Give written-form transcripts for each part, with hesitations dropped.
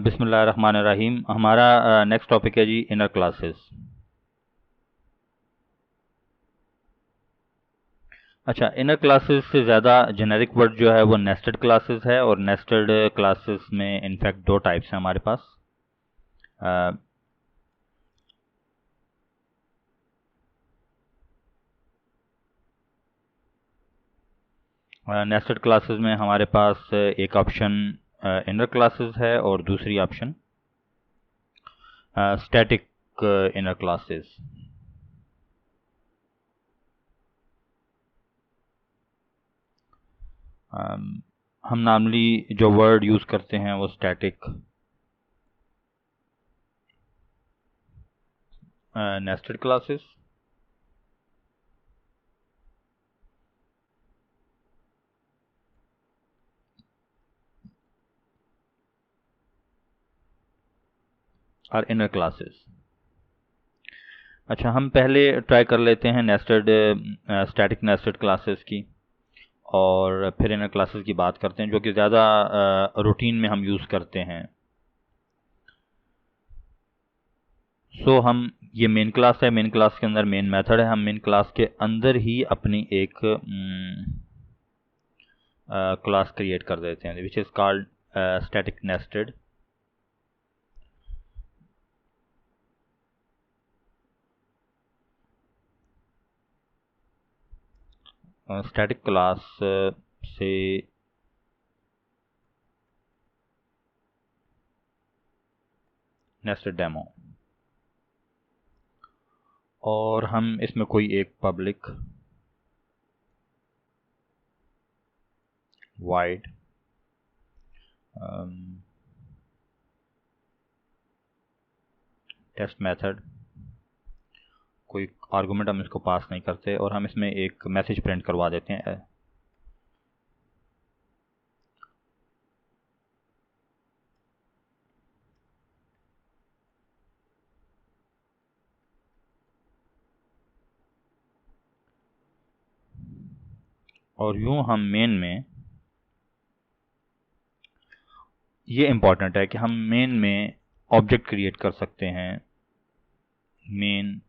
बिस्मिल्लाहिर्रहमानिर्रहीम। हमारा next topic है जी इनर क्लासेस। अच्छा, इनर क्लासेस से ज़्यादा जेनेरिक वर्ड जो है वो नेस्टेड क्लासेस है, और नेस्टेड क्लासेस में इनफैक्ट दो टाइप्स हैं हमारे पास। नेस्टेड क्लासेस में हमारे पास एक ऑप्शन इनर क्लासेस है और दूसरी ऑप्शन स्टैटिक इनर क्लासेस। हम नॉर्मली जो वर्ड यूज़ करते हैं वो स्टैटिक, नेस्टेड क्लासेस और इनर क्लासेस। अच्छा, हम पहले ट्राई कर लेते हैं नेस्टेड स्टैटिक नेस्टेड क्लासेस की, और फिर इनर क्लासेस की बात करते हैं जो कि ज़्यादा रूटीन में हम यूज़ करते हैं। हम ये मेन क्लास है, मेन क्लास के अंदर मेन मेथड है। हम मेन क्लास के अंदर ही अपनी एक क्लास क्रिएट कर देते हैं which is called static nested. Static class से नेस्टेड डेमो, और हम इसमें कोई एक पब्लिक वाइड टेस्ट मेथड, कोई आर्गुमेंट हम इसको पास नहीं करते, और हम इसमें एक मैसेज प्रिंट करवा देते हैं। और यूं हम मेन में, ये इम्पॉर्टेंट है कि हम मेन में ऑब्जेक्ट क्रिएट कर सकते हैं। मेन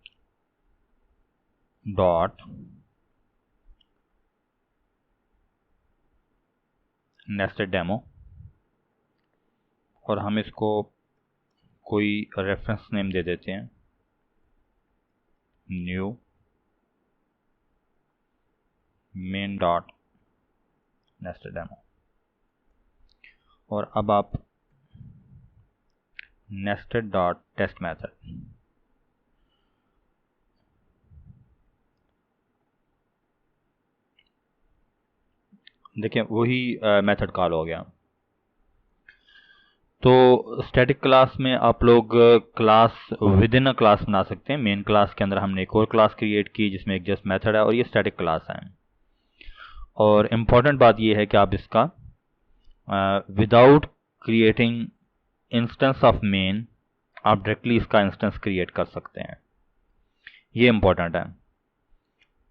डॉट नेस्टेड डेमो, और हम इसको कोई रेफरेंस नेम दे देते हैं, new main dot nested demo. और अब आप नेस्टेड डॉट टेस्ट मेथड, देखिए वही मेथड कॉल हो गया। तो स्टैटिक क्लास में आप लोग class with in a class बना सकते हैं। मेन क्लास के अंदर हमने एक और क्लास क्रिएट की जिसमें एक जस्ट मेथड है, और ये स्टैटिक क्लास है। और इम्पॉर्टेंट बात ये है कि आप इसका without creating instance of main आप डायरेक्टली इसका इंस्टेंस क्रिएट कर सकते हैं। ये इम्पॉर्टेंट है,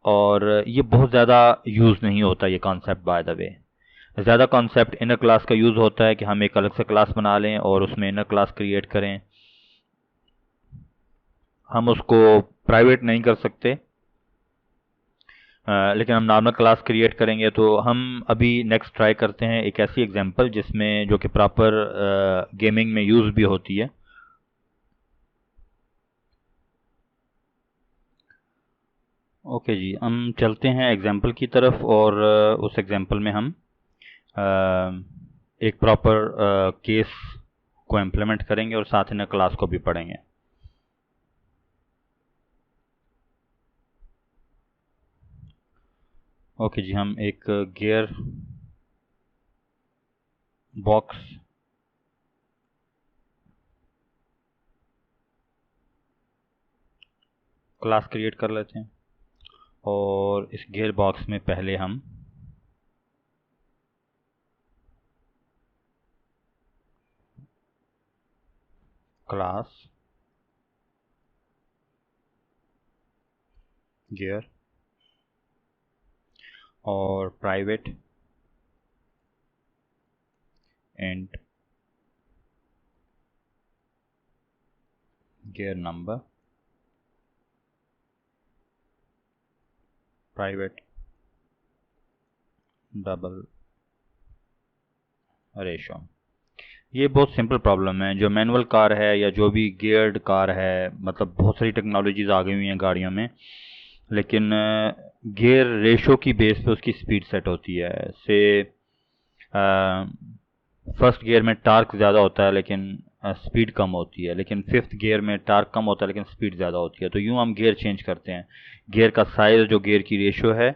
और ये बहुत ज़्यादा यूज़ नहीं होता ये कॉन्सेप्ट। बाय द वे, ज़्यादा कॉन्सेप्ट इनर क्लास का यूज़ होता है कि हम एक अलग से क्लास बना लें और उसमें इनर क्लास क्रिएट करें। हम उसको प्राइवेट नहीं कर सकते, लेकिन हम नॉर्मल क्लास क्रिएट करेंगे। तो हम अभी नेक्स्ट ट्राई करते हैं एक ऐसी एग्जांपल जिसमें जो कि प्रॉपर गेमिंग में यूज़ भी होती है। ओके जी, हम चलते हैं एग्जांपल की तरफ, और उस एग्जांपल में हम एक प्रॉपर केस को इम्प्लीमेंट करेंगे और साथ ही क्लास को भी पढ़ेंगे। ओके जी, हम एक गियर बॉक्स क्लास क्रिएट कर लेते हैं, और इस गियर बॉक्स में पहले हम क्लास गियर और private and gear number, private double ratio. ये बहुत सिंपल प्रॉब्लम है। जो मैनुअल कार है या जो भी गियर्ड कार है, मतलब बहुत सारी टेक्नोलॉजीज आ गई हुई हैं गाड़ियों में, लेकिन गियर रेशो की बेस पे उसकी स्पीड सेट होती है। से फर्स्ट गियर में टार्क ज़्यादा होता है लेकिन स्पीड कम होती है, लेकिन फिफ्थ गियर में टार्क कम होता है लेकिन स्पीड ज़्यादा होती है। तो यूँ हम गियर चेंज करते हैं। गियर का साइज जो गियर की रेशो है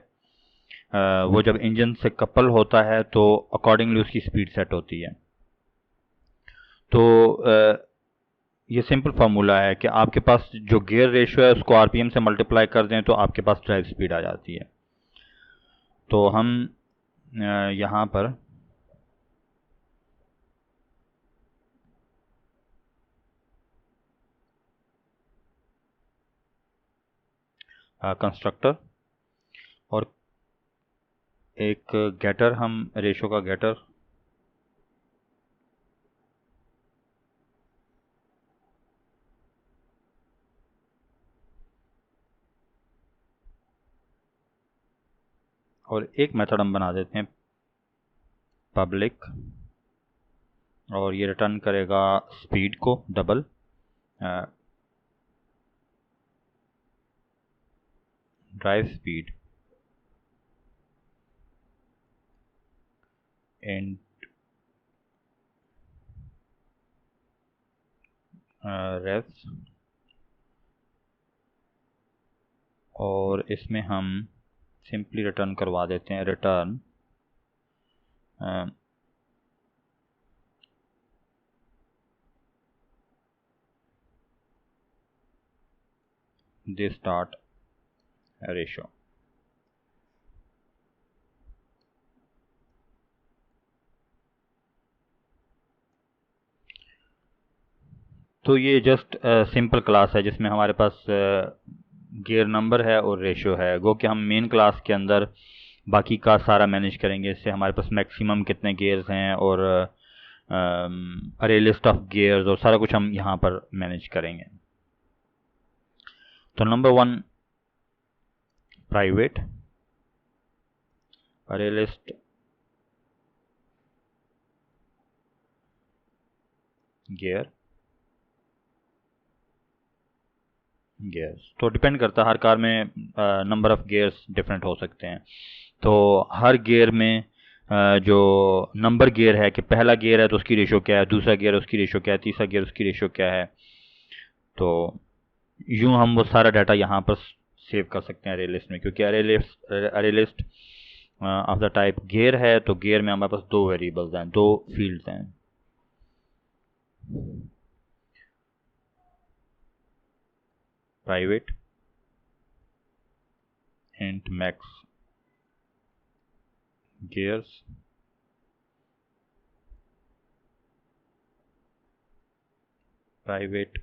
वो जब इंजन से कपल होता है तो अकॉर्डिंगली उसकी स्पीड सेट होती है। तो ये सिंपल फार्मूला है कि आपके पास जो गियर रेशियो है उसको आरपीएम से मल्टीप्लाई कर दें तो आपके पास ड्राइव स्पीड आ जाती है। तो हम यहाँ पर कंस्ट्रक्टर और एक गेटर, हम रेशो का गेटर और एक मेथड हम बना देते हैं पब्लिक, और ये रिटर्न करेगा स्पीड को डबल, ड्राइव स्पीड एंड रेव्स, और इसमें हम सिंपली रिटर्न करवा देते हैं रिटर्न this start रेशो। तो ये जस्ट सिंपल क्लास है जिसमें हमारे पास गियर नंबर है और रेशो है। गो कि हम मेन क्लास के अंदर बाकी का सारा मैनेज करेंगे। इससे हमारे पास मैक्सिमम कितने गियर्स हैं और अरे लिस्ट ऑफ गियर्स और सारा कुछ हम यहाँ पर मैनेज करेंगे। तो नंबर 1 प्राइवेट अरे लिस्ट गियर्स। तो डिपेंड करता है, हर कार में नंबर ऑफ गियर्स डिफरेंट हो सकते हैं। तो हर गियर में जो नंबर गियर है कि पहला गियर है तो उसकी रेशो क्या है, दूसरा गियर उसकी रेशो क्या है, तीसरा गियर उसकी रेशो क्या है। तो यूं हम वो सारा डाटा यहाँ पर सेव कर सकते हैं अरे लिस्ट में, क्योंकि अरे list of the type gear है। तो गियर में हमारे पास 2 वेरिएबल्स हैं, 2 फील्ड्स हैं। Private int max gears, private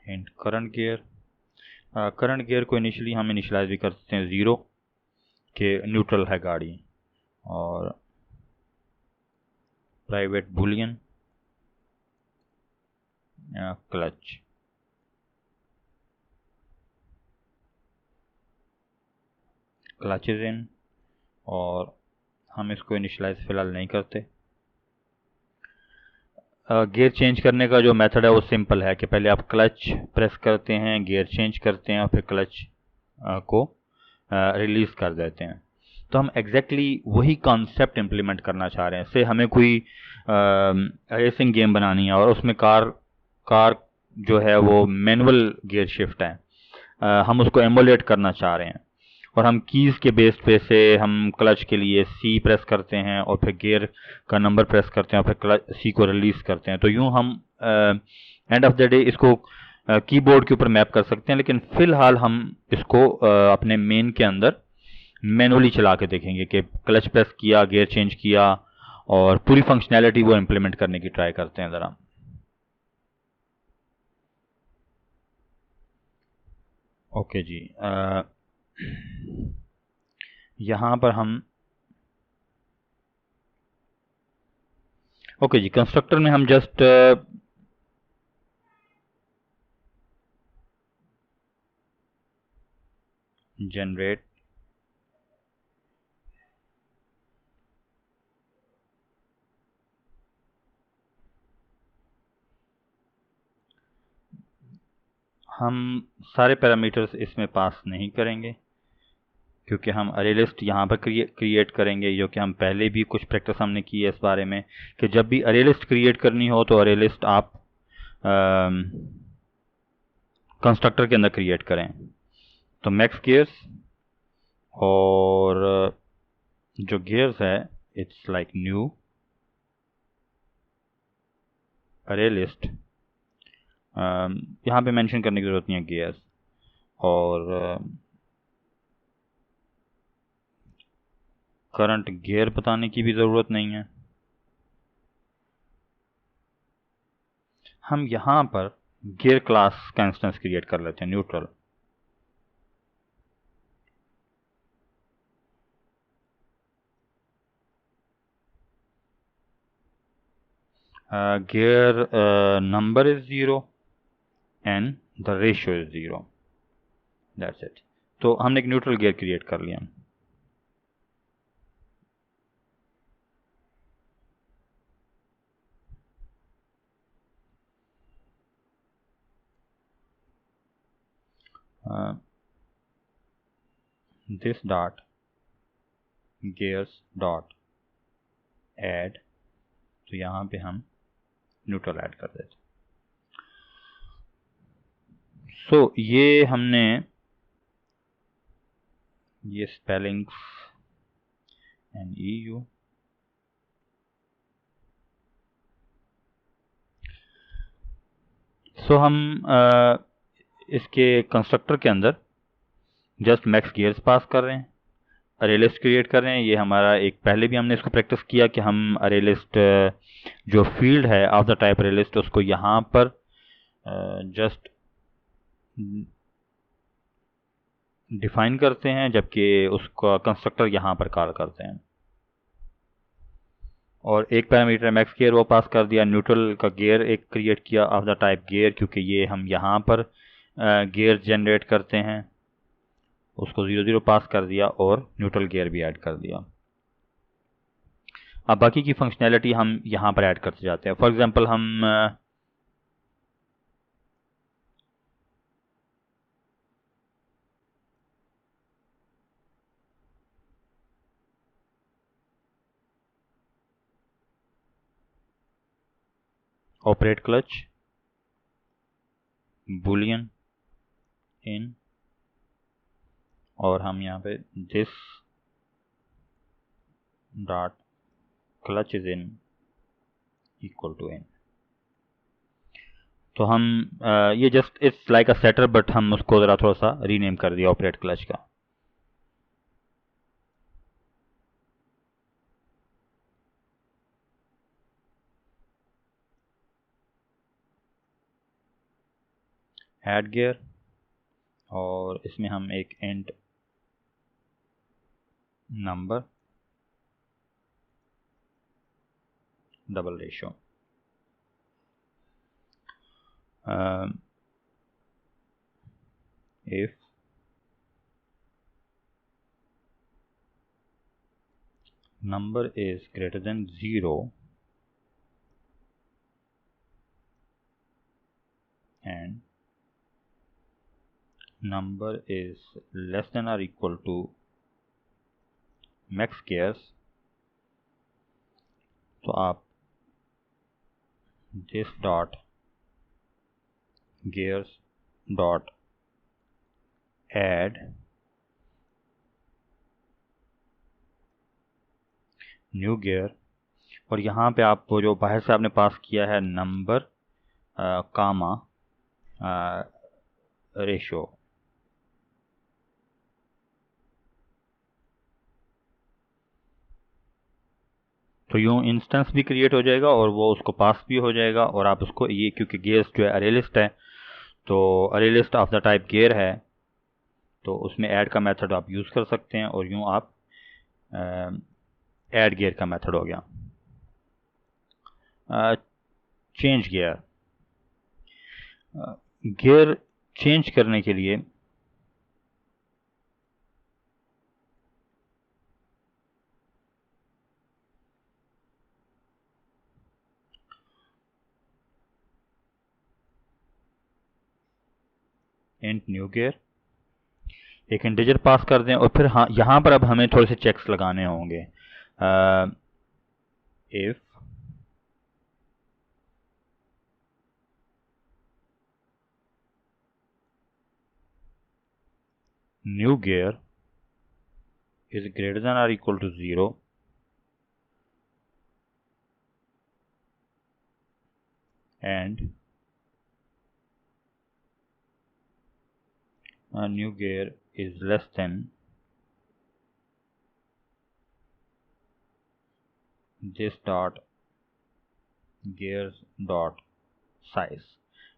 int current gear. Current gear को इनिशियली हम इनिशलाइज भी कर सकते हैं 0 के न्यूट्रल है गाड़ी, और प्राइवेट बुलियन क्लच। क्लचेज इन, और हम इसको इनिशलाइज फिलहाल नहीं करते। गियर चेंज करने का जो मेथड है वो सिंपल है कि पहले आप क्लच प्रेस करते हैं, गियर चेंज करते हैं और फिर क्लच को रिलीज़ कर देते हैं। तो हम एग्जैक्टली वही कॉन्सेप्ट इम्प्लीमेंट करना चाह रहे हैं। से हमें कोई रेसिंग गेम बनानी है और उसमें कार जो है वो मैनुअल गियर शिफ्ट है, हम उसको एमुलेट करना चाह रहे हैं, और हम कीज़ के बेस पे से हम क्लच के लिए सी प्रेस करते हैं और फिर गियर का नंबर प्रेस करते हैं और फिर क्लच सी को रिलीज़ करते हैं। तो यूँ हम एंड ऑफ द डे इसको कीबोर्ड के ऊपर मैप कर सकते हैं, लेकिन फ़िलहाल हम इसको अपने मेन के अंदर मैनुअली चला के देखेंगे कि क्लच प्रेस किया, गियर चेंज किया, और पूरी फंक्शनैलिटी वो इम्प्लीमेंट करने की ट्राई करते हैं ज़रा। ओके जी, यहाँ पर हम ओके जी, कंस्ट्रक्टर में हम जस्ट जनरेट हम सारे पैरामीटर्स इसमें पास नहीं करेंगे क्योंकि हम अरे लिस्ट यहाँ पर क्रिएट करेंगे, जो कि हम पहले भी कुछ प्रैक्टिस हमने की है इस बारे में कि जब भी अरे लिस्ट क्रिएट करनी हो तो अरे लिस्ट आप कंस्ट्रक्टर के अंदर क्रिएट करें। तो मैक्स गियर्स और जो गियर्स है इट्स लाइक न्यू अरे लिस्ट, यहाँ पे मेंशन करने की ज़रूरत नहीं है गियर्स, और करंट गियर बताने की भी ज़रूरत नहीं है। हम यहाँ पर गियर क्लास का इंस्टेंस क्रिएट कर लेते हैं neutral. gear number is 0 and the ratio is 0, that's it। तो हमने एक न्यूट्रल गियर क्रिएट कर लिया। this dot gears dot add, तो यहाँ पे हम न्यूट्रल ऐड कर देते। सो ये हमने ये स्पेलिंग्स NEU सो हम इसके कंस्ट्रक्टर के अंदर जस्ट मैक्स गियर्स पास कर रहे हैं, अरे लिस्ट क्रिएट कर रहे हैं। ये हमारा एक पहले भी हमने इसको प्रैक्टिस किया कि हम अरे लिस्ट जो फील्ड है ऑफ द टाइप अरे लिस्ट उसको यहाँ पर जस्ट डिफाइन करते हैं, जबकि उसका कंस्ट्रक्टर यहाँ पर कॉल करते हैं। और एक पैरामीटर मैक्स गियर वो पास कर दिया, न्यूट्रल का गियर एक क्रिएट किया ऑफ द टाइप गियर, क्योंकि ये हम यहाँ पर गियर जनरेट करते हैं, उसको 0 0 पास कर दिया और न्यूट्रल गियर भी ऐड कर दिया। अब बाकी की फंक्शनैलिटी हम यहाँ पर ऐड करते जाते हैं। फॉर एग्जांपल हम ऑपरेट क्लच बूलियन इन, और हम यहाँ पे this dot clutch is in equal to in. तो हम ये just it's like a setter, but हम उसको ज़रा थोड़ा सा रीनेम कर दिया ऑपरेट क्लच का। ऐड गियर, और इसमें हम एक int number double ratio, if number is greater than 0 and number is less than or equal to max gears, तो आप this dot gears dot add new gear, और यहाँ पे आप जो बाहर से आपने पास किया है नंबर कामा रेशो, तो यूँ इंस्टेंस भी क्रिएट हो जाएगा और वो उसको पास भी हो जाएगा, और आप उसको ये क्योंकि गियर्स जो है अरे लिस्ट है, तो अरे list of the type gear है, तो उसमें ऐड का मेथड आप यूज़ कर सकते हैं, और यूँ आप ऐड गियर का मेथड हो गया। Change gear. गियर चेंज करने के लिए इंट न्यू गियर एक इंटीजर पास कर दें और फिर हाँ यहां पर अब हमें थोड़े से चेक्स लगाने होंगे। If new gear is greater than or equal to 0 and a new gear is less than this dot gears dot size।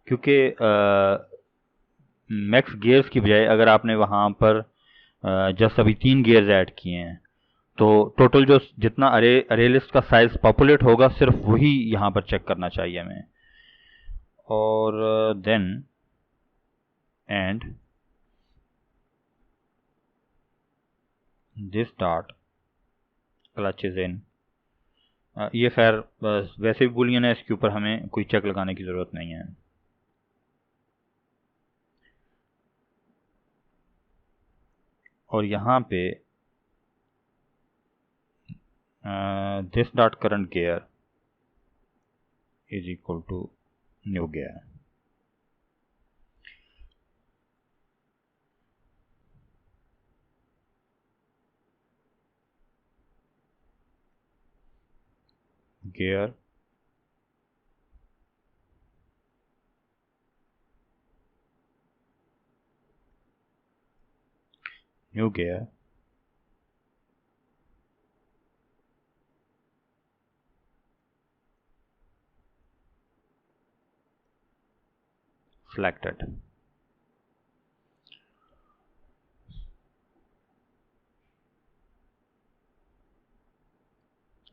क्योंकि मैक्स गियर्स की बजाय अगर आपने वहां पर जस्ट अभी 3 गियर्स ऐड किए हैं तो टोटल जो जितना अरे लिस्ट का साइज पॉपुलेट होगा सिर्फ वही यहां पर चेक करना चाहिए हमें। और then and this dot clutches in. ये खैर वैसे भी बूलियन है, इसके ऊपर हमें कोई चेक लगाने की जरूरत नहीं है। और यहाँ पे this dot current gear is equal to new gear. Gear new gear selected।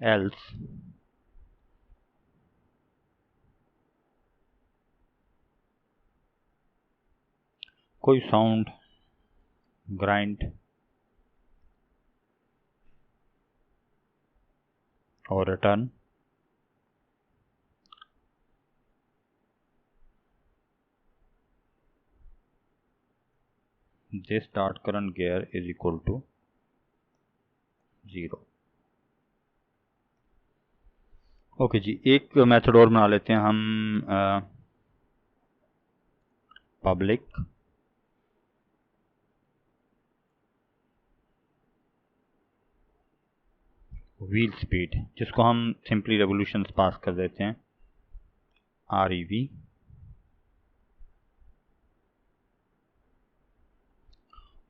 else कोई साउंड ग्राइंड और return this dot current gear is equal to 0। Okay जी, एक मेथड और बना लेते हैं हम। पब्लिक व्हील स्पीड, जिसको हम सिंपली रेवोल्यूशंस पास कर देते हैं REV।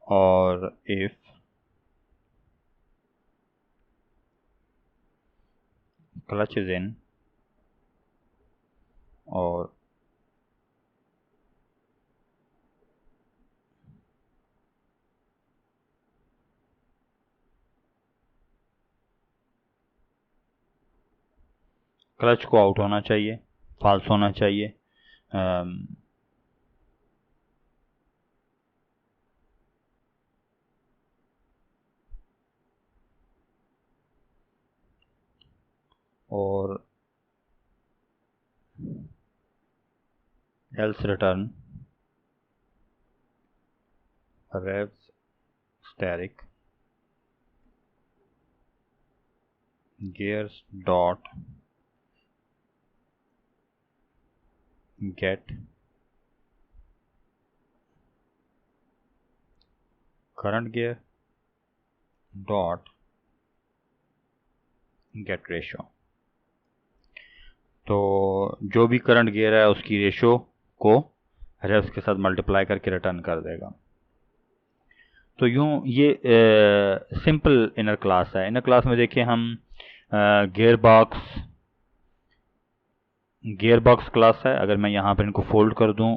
और इफ क्लच इज इन और क्लच को आउट होना चाहिए, फॉल्स होना चाहिए। और else return revs static gears dot get current gear dot get ratio। तो जो भी करंट गियर है उसकी रेशो को रेव्स के साथ मल्टीप्लाई करके रिटर्न कर देगा। तो यूं ये सिंपल इनर क्लास है। इनर क्लास में देखिए हम गियर बॉक्स क्लास है। अगर मैं यहां पर इनको फोल्ड कर दूं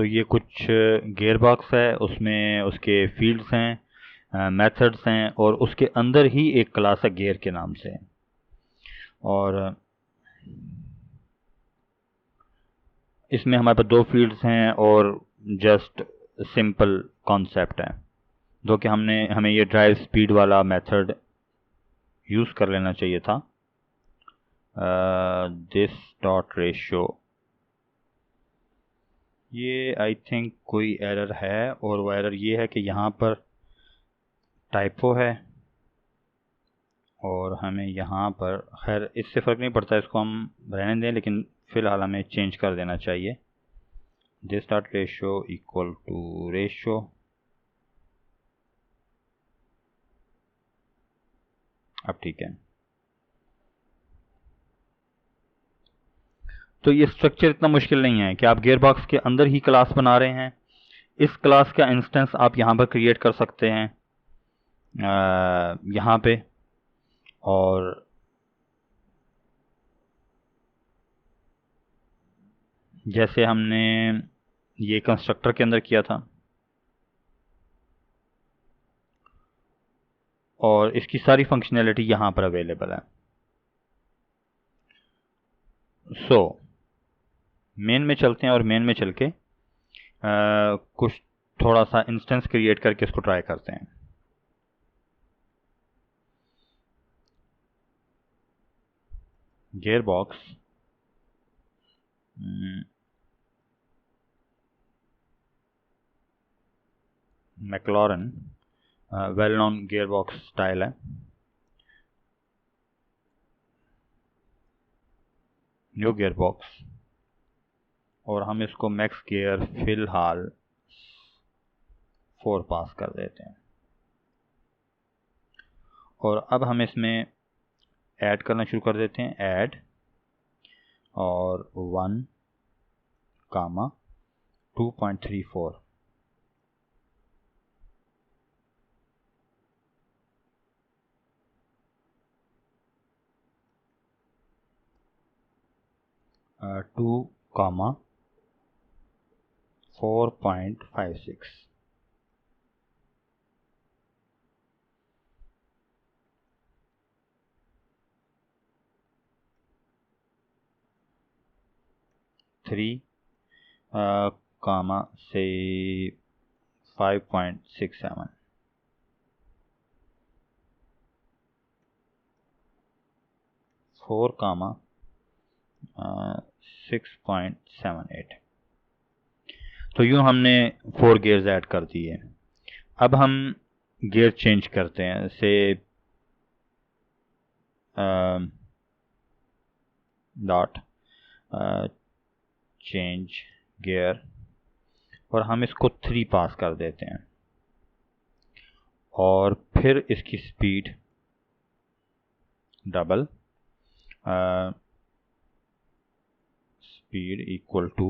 तो ये कुछ गियर बॉक्स है, उसमें उसके फील्ड्स हैं, मेथड्स हैं, और उसके अंदर ही एक क्लास है गियर के नाम से। और इसमें हमारे पास दो फील्ड्स हैं और जस्ट सिंपल कॉन्सेप्ट है, जो कि हमें ये ड्राइव स्पीड वाला मेथड यूज़ कर लेना चाहिए था। दिस डॉट रेशियो, ये आई थिंक कोई एरर है, और वो एरर ये है कि यहाँ पर टाइपो है, और हमें यहाँ पर, खैर इससे फ़र्क नहीं पड़ता, इसको हम रहने दें, लेकिन फ़िलहाल हमें चेंज कर देना चाहिए। This dot ratio equal to ratio, अब ठीक है। तो ये स्ट्रक्चर इतना मुश्किल नहीं है कि आप गियर बॉक्स के अंदर ही क्लास बना रहे हैं। इस क्लास का इंस्टेंस आप यहाँ पर क्रिएट कर सकते हैं, यहाँ पे, और जैसे हमने ये कंस्ट्रक्टर के अंदर किया था, और इसकी सारी फंक्शनैलिटी यहाँ पर अवेलेबल है। सो मेन में चलते हैं और मेन में चल के कुछ थोड़ा सा इंस्टेंस क्रिएट करके इसको ट्राई करते हैं। Gearbox, McLaren, well known gearbox style है। न्यू गियर बॉक्स, और हम इसको मैक्स गियर फिलहाल 4 पास कर देते हैं। और अब हम इसमें ऐड करना शुरू कर देते हैं, ऐड, और 1, 2.34, uh, 2, 4.56, थ्री, say 5.67, 4, 6.78। तो यूँ हमने 4 गियर्स ऐड कर दिए। अब हम गियर चेंज करते हैं, से डॉट चेंज गियर, और हम इसको 3 पास कर देते हैं, और फिर इसकी speed double, speed equal to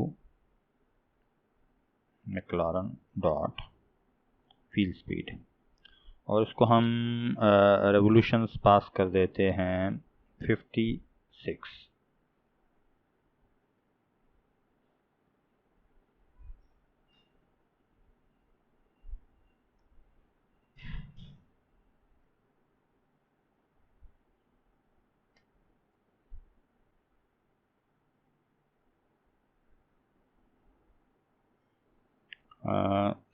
McLaren dot field speed, और इसको हम रेवोल्यूशंस पास कर देते हैं 56।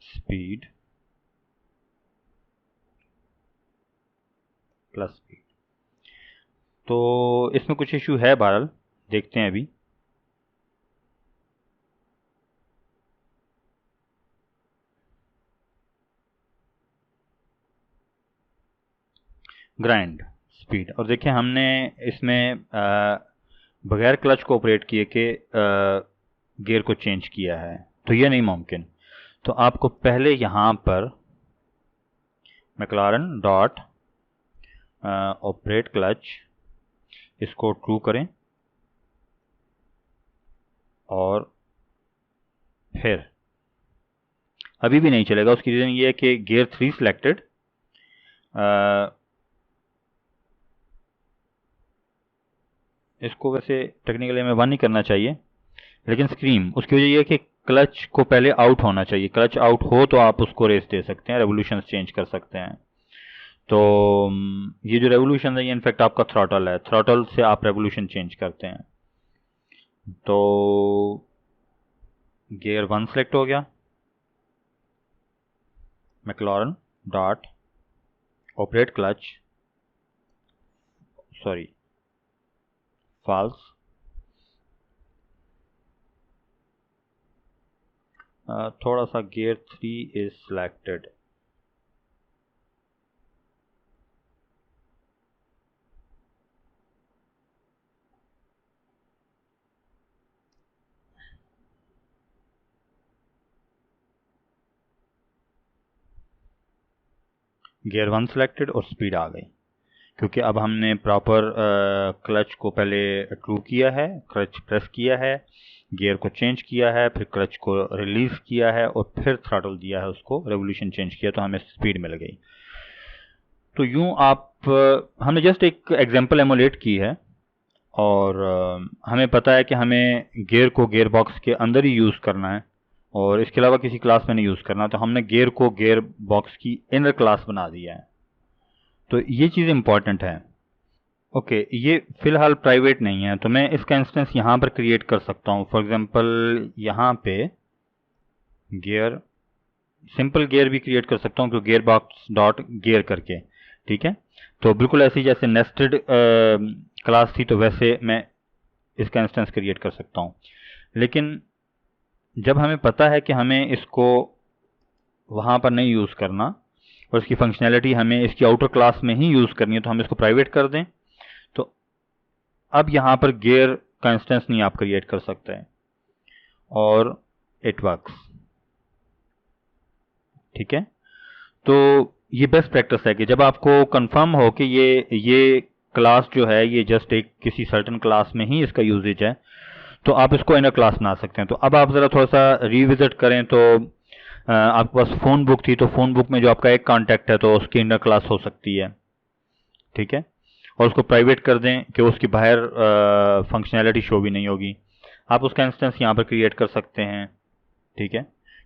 Speed plus speed. तो इसमें कुछ इशू है, बहरहाल देखते हैं अभी। ग्राइंड स्पीड, और देखिए हमने इसमें बगैर क्लच को ऑपरेट किए के गियर को चेंज किया है, तो ये नहीं मुमकिन। तो आपको पहले यहाँ पर मैक्लॉरन डॉट ऑपरेट क्लच, इसको ट्रू करें, और फिर अभी भी नहीं चलेगा। उसकी रीज़न ये है कि गियर 3 सिलेक्टेड, इसको वैसे टेक्निकली हमें 1 ही करना चाहिए, लेकिन स्क्रीम, उसकी वजह यह है कि क्लच को पहले आउट होना चाहिए। क्लच आउट हो तो आप उसको रेस दे सकते हैं, रेवोल्यूशन चेंज कर सकते हैं। तो ये जो रेवोल्यूशन है ये इनफैक्ट आपका थ्रॉटल है, थ्रॉटल से आप रेवोल्यूशन चेंज करते हैं। तो गियर 1 सेलेक्ट हो गया, McLaren dot operate clutch, sorry false, थोड़ा सा gear 3 is selected. Gear 1 selected और स्पीड आ गई, क्योंकि अब हमने प्रॉपर क्लच को पहले ट्रू किया है, क्लच प्रेस किया है, गियर को चेंज किया है, फिर क्लच को रिलीज किया है और फिर थ्रॉटल दिया है, उसको रेवोल्यूशन चेंज किया, तो हमें स्पीड मिल गई। तो यूं आप हमने जस्ट एक एग्जांपल एमुलेट की है और हमें पता है कि हमें गियर को गियर बॉक्स के अंदर ही यूज़ करना है और इसके अलावा किसी क्लास में नहीं यूज़ करना, तो हमने गियर को गियर बॉक्स की इनर क्लास बना दिया है। तो ये चीज़ इंपॉर्टेंट है। ओके, ये फिलहाल प्राइवेट नहीं है, तो मैं इसका इंस्टेंस यहाँ पर क्रिएट कर सकता हूँ। फॉर एग्जांपल यहाँ पे गियर, सिंपल गियर भी क्रिएट कर सकता हूँ, क्योंकि गियर बॉक्स डॉट गियर करके, ठीक है। तो बिल्कुल ऐसी जैसे नेस्टेड क्लास थी, तो वैसे मैं इसका इंस्टेंस क्रिएट कर सकता हूँ। लेकिन जब हमें पता है कि हमें इसको वहाँ पर नहीं यूज़ करना और इसकी फंक्शनैलिटी हमें इसकी आउटर क्लास में ही यूज़ करनी है, तो हम इसको प्राइवेट कर दें। तो अब यहाँ पर गियर का इंस्टेंस नहीं आप क्रिएट कर सकते हैं और इट वर्क्स, ठीक है। तो ये बेस्ट प्रैक्टिस है कि जब आपको कंफर्म हो कि ये क्लास जो है ये जस्ट एक किसी सर्टेन क्लास में ही इसका यूजेज है, तो आप इसको इनर क्लास बना सकते हैं। तो अब आप ज़रा थोड़ा सा रिविजिट करें, तो आपके पास फ़ोन बुक थी, तो फ़ोन बुक में जो आपका एक कॉन्टैक्ट है तो उसकी इनर क्लास हो सकती है, ठीक है। और उसको प्राइवेट कर दें कि उसकी बाहर फंक्शनैलिटी शो भी नहीं होगी। आप उसका इंस्टेंस यहाँ पर क्रिएट कर सकते हैं, ठीक है,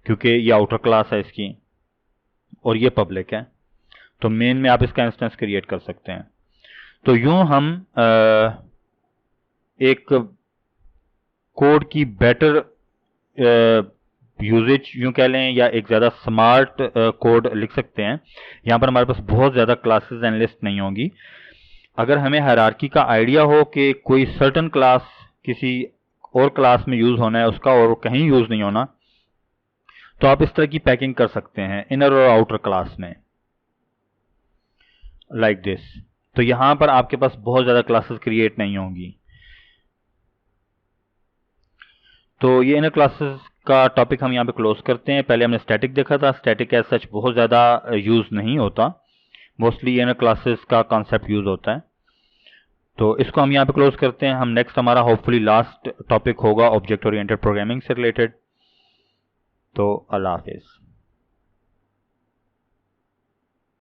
क्योंकि ये आउटर क्लास है इसकी और ये पब्लिक है, तो मेन में आप इसका इंस्टेंस क्रिएट कर सकते हैं। तो यूं हम एक कोड की बेटर यूजेज यूं कह लें, या एक ज़्यादा स्मार्ट कोड लिख सकते हैं। यहाँ पर हमारे पास बहुत ज़्यादा क्लासेस एंड लिस्ट नहीं होंगी। अगर हमें हायरार्की का आइडिया हो कि कोई सर्टन क्लास किसी और क्लास में यूज़ होना है उसका और कहीं यूज़ नहीं होना, तो आप इस तरह की पैकिंग कर सकते हैं इनर और आउटर क्लास में, लाइक दिस। तो यहां पर आपके पास बहुत ज़्यादा क्लासेस क्रिएट नहीं होंगी। तो ये इनर क्लासेस का टॉपिक हम यहाँ पे क्लोज करते हैं। पहले हमने स्टैटिक देखा था, स्टैटिक एज सच बहुत ज़्यादा यूज़ नहीं होता, मोस्टली इनर क्लासेस का कॉन्सेप्ट यूज़ होता है। तो इसको हम यहाँ पे क्लोज करते हैं। हम नेक्स्ट हमारा होपफुली लास्ट टॉपिक होगा ऑब्जेक्ट ओरिएंटेड प्रोग्रामिंग से रिलेटेड। तो अल्लाह हाफिज़।